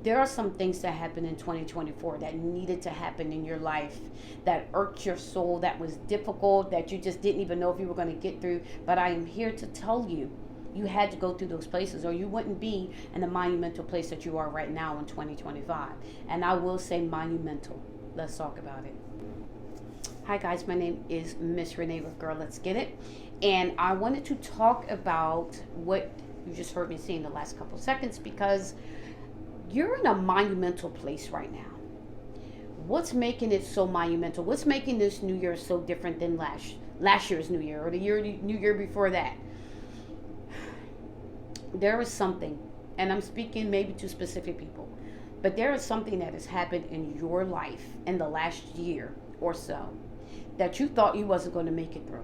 there are some things that happened in 2024 that needed to happen in your life, that irked your soul, that was difficult, that you just didn't even know if you were going to get through. But I am here to tell you, you had to go through those places, or you wouldn't be in the monumental place that you are right now in 2025. And I will say monumental. Let's talk about it. Hi guys, my name is Miss Renee with Girl Let's Get It. And I wanted to talk about what you just heard me say in the last couple seconds, because you're in a monumental place right now. What's making it so monumental? What's making this New Year so different than last year's New Year, or the New Year before that? There is something, and I'm speaking maybe to specific people, but there is something that has happened in your life in the last year or so that you thought you wasn't going to make it through.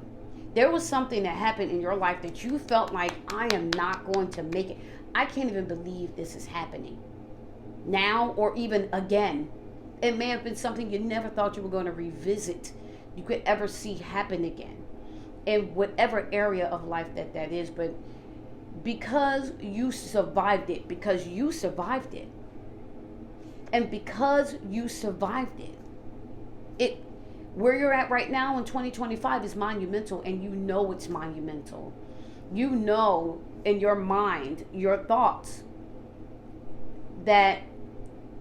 There was something that happened in your life that you felt like, I am not going to make it. I can't even believe this is happening now, or even again. It may have been something you never thought you were going to revisit, you could ever see happen again, in whatever area of life that is. But because you survived it, and because you survived it, where you're at right now in 2025 is monumental, and you know it's monumental. You know in your mind, your thoughts, that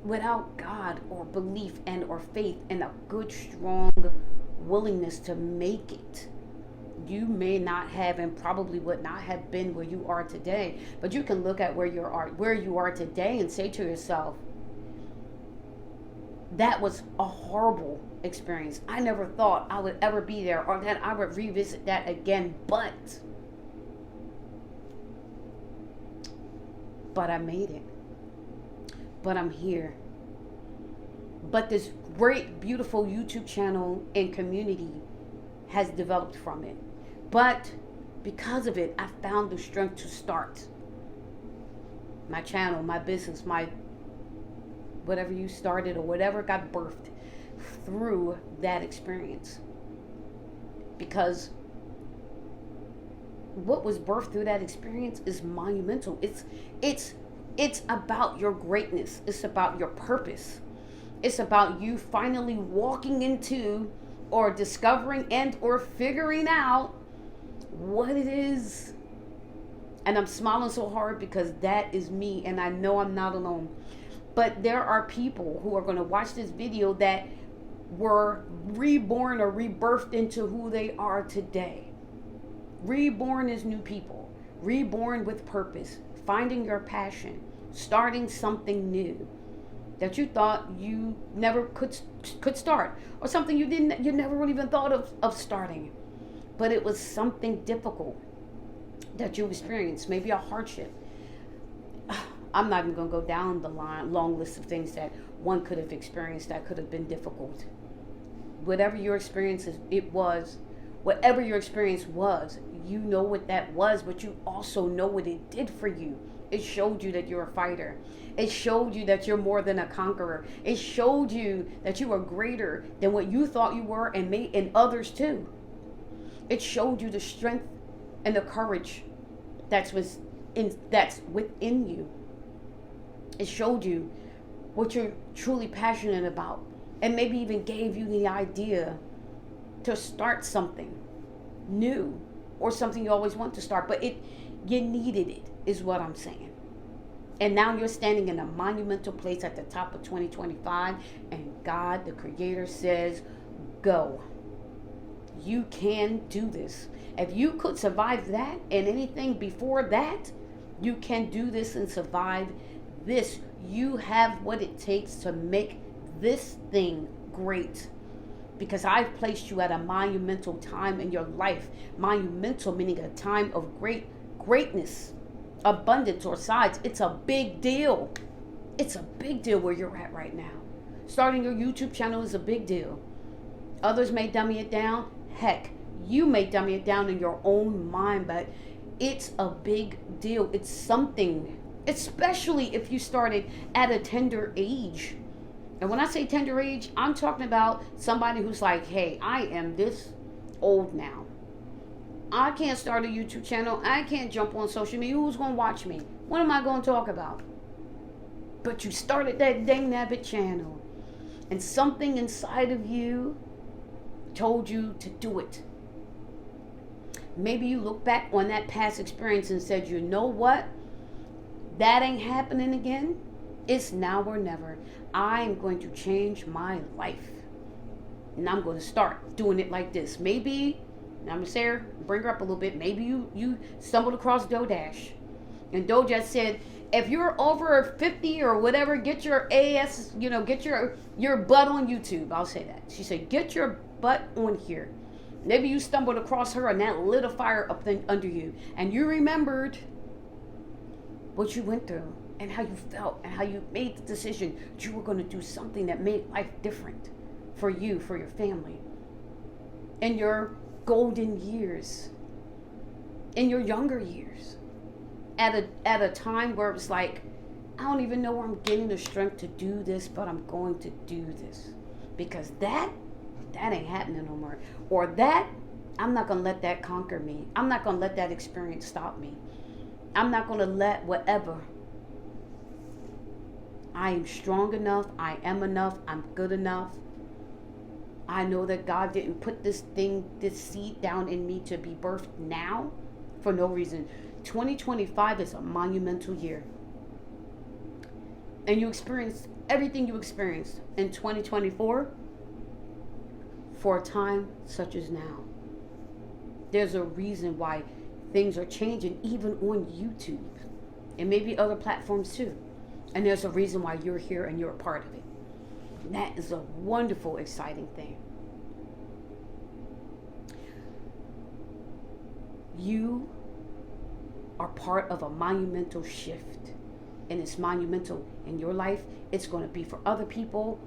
without God or belief and or faith and a good, strong willingness to make it, you may not have, and probably would not have been where you are today. But you can look at where you are today and say to yourself, that was a horrible experience. I never thought I would ever be there, or that I would revisit that again. But I made it. But I'm here. But this great, beautiful YouTube channel and community has developed from it. But because of it, I found the strength to start my channel, my business, my whatever you started, or whatever got birthed through that experience. Because what was birthed through that experience is monumental. It's about your greatness. It's about your purpose. It's about you finally walking into, or discovering and or figuring out what it is. And I'm smiling so hard because that is me, and I know I'm not alone. But there are people who are going to watch this video that were reborn or rebirthed into who they are today. Reborn as new people. Reborn with purpose. Finding your passion. Starting something new that you thought you never could start, or something you never really even thought of starting. But it was something difficult that you experienced, maybe a hardship. I'm not even going to go down the long list of things that one could have experienced that could have been difficult. Whatever your experience whatever your experience was, you know what that was, but you also know what it did for you. It showed you that you're a fighter. It showed you that you're more than a conqueror. It showed you that you are greater than what you thought you were, and others too. It showed you the strength and the courage that's within you. It showed you what you're truly passionate about, and maybe even gave you the idea to start something new, or something you always want to start, but you needed it, is what I'm saying. And now you're standing in a monumental place at the top of 2025, and God, the Creator, says, go. You can do this. If you could survive that and anything before that, you can do this and survive this. You have what it takes to make this thing great. Because I've placed you at a monumental time in your life. Monumental meaning a time of greatness, abundance, or size. It's a big deal. It's a big deal where you're at right now. Starting your YouTube channel is a big deal. Others may dummy it down. Heck, you may dummy it down in your own mind, but it's a big deal. It's something, especially if you started at a tender age. And when I say tender age, I'm talking about somebody who's like, hey, I am this old now. I can't start a YouTube channel. I can't jump on social media. Who's going to watch me? What am I going to talk about? But you started that dang nabbit channel. And something inside of you told you to do it. Maybe you look back on that past experience and said, you know what? That ain't happening again. It's now or never. I'm going to change my life. And I'm going to start doing it like this. Maybe, I'm going to say her, bring her up a little bit. Maybe you stumbled across DoDash. And DoDash said, if you're over 50 or whatever, get your ass, get your butt on YouTube. I'll say that. She said, get your butt on here. Maybe you stumbled across her and that lit a fire up under you. And you remembered what you went through and how you felt and how you made the decision that you were going to do something that made life different for you, for your family. In your golden years. In your younger years. At a time where it was like, I don't even know where I'm getting the strength to do this, but I'm going to do this. Because that ain't happening no more. Or that, I'm not going to let that conquer me. I'm not going to let that experience stop me. I'm not going to let whatever. I am strong enough. I am enough. I'm good enough. I know that God didn't put this seed down in me to be birthed now for no reason. 2025 is a monumental year. And you experienced everything you experienced in 2024 for a time such as now. There's a reason why things are changing even on YouTube and maybe other platforms too. And there's a reason why you're here and you're a part of it. And that is a wonderful, exciting thing. You are part of a monumental shift, and it's monumental in your life. It's going to be for other people.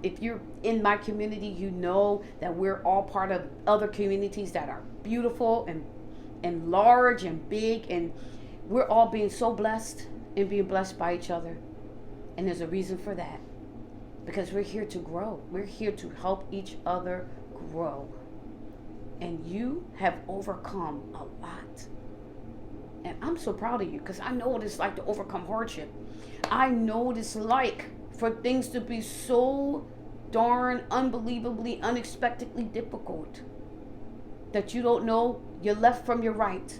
If you're in my community, you know that we're all part of other communities that are beautiful and large and big, and we're all being so blessed and being blessed by each other. And there's a reason for that, because we're here to grow. We're here to help each other grow. And you have overcome a lot. And I'm so proud of you, because I know what it's like to overcome hardship. I know what it's like for things to be so darn unbelievably, unexpectedly difficult that you don't know your left from your right.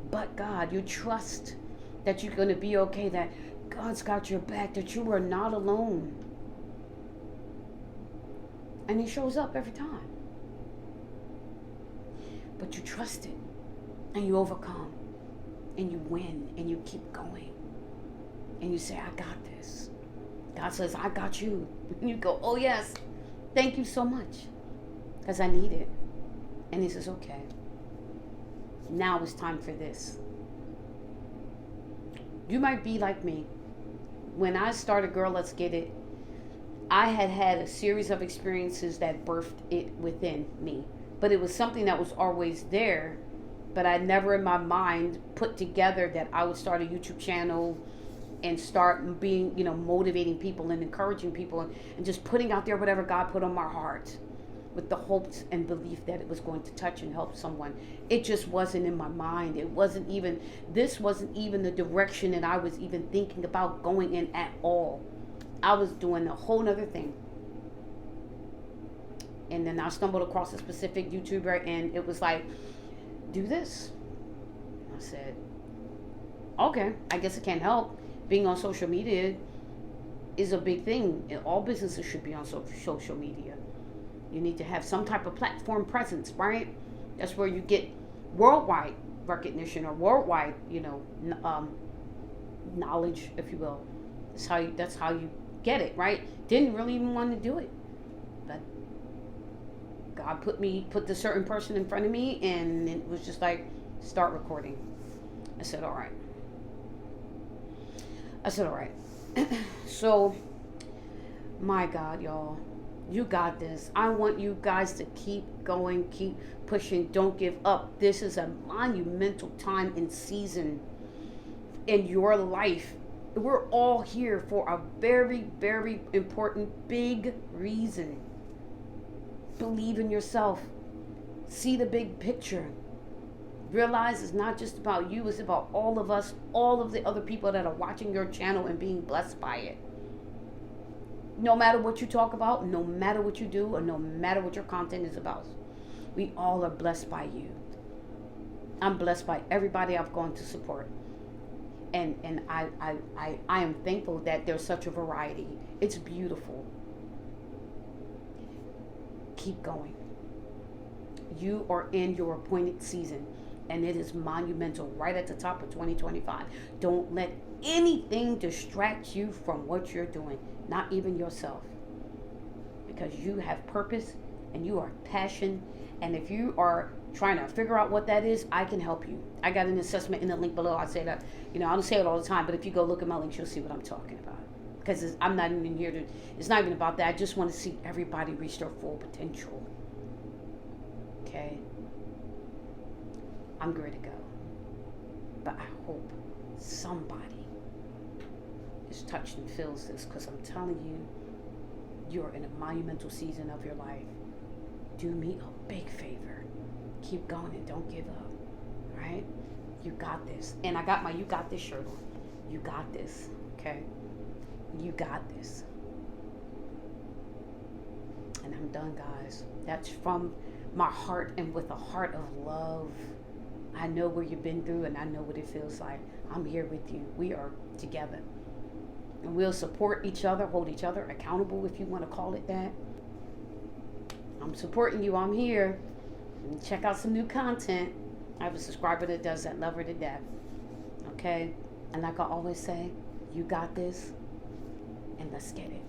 But God, you trust that you're going to be okay, that God's got your back, that you are not alone. And He shows up every time. But you trust it, and you overcome. And you win, and you keep going. And you say, I got this. God says, I got you. And you go, oh yes, thank you so much. Because I need it. And He says, okay. Now it's time for this. You might be like me. When I started Girl Let's Get It, I had a series of experiences that birthed it within me. But it was something that was always there. But I never in my mind put together that I would start a YouTube channel and start being, motivating people and encouraging people and just putting out there whatever God put on my heart with the hopes and belief that it was going to touch and help someone. It just wasn't in my mind. This wasn't even the direction that I was even thinking about going in at all. I was doing a whole nother thing. And then I stumbled across a specific YouTuber, and it was like, do this. I said, okay, I guess it can't help. Being on social media is a big thing. All businesses should be on social media. You need to have some type of platform presence, right? That's where you get worldwide recognition or worldwide, knowledge, if you will. That's how you get it, right? Didn't really even want to do it, but God put this certain person in front of me, and it was just like, start recording. I said, all right. So, my God, y'all, you got this. I want you guys to keep going, keep pushing, don't give up. This is a monumental time and season in your life. We're all here for a very, very important, big reason. Believe in yourself. See the big picture. Realize it's not just about you, it's about all of us, all of the other people that are watching your channel and being blessed by it. No matter what you talk about, no matter what you do, or no matter what your content is about, we all are blessed by you. I'm blessed by everybody I've gone to support. And I am thankful that there's such a variety. It's beautiful. Keep going. You are in your appointed season, and it is monumental, right at the top of 2025. Don't let anything distract you from what you're doing, not even yourself, because you have purpose and you are passion. And if you are trying to figure out what that is, I can help you. I got an assessment in the link below. I say that, I don't say it all the time, but if you go look at my links, you'll see what I'm talking about. Because I'm not even here to, it's not even about that. I just want to see everybody reach their full potential. Okay? I'm ready to go. But I hope somebody is touched and feels this, because I'm telling you, you're in a monumental season of your life. Do me a big favor. Keep going and don't give up. Right? You got this. And I got my You Got This shirt on. You got this. Okay? You got this. And I'm done, guys. That's from my heart and with a heart of love. I know where you've been through, and I know what it feels like. I'm here with you. We are together. And we'll support each other, hold each other accountable, if you want to call it that. I'm supporting you. I'm here. And check out some new content. I have a subscriber that does that. Love her to death. Okay? And like I always say, you got this, and let's get it.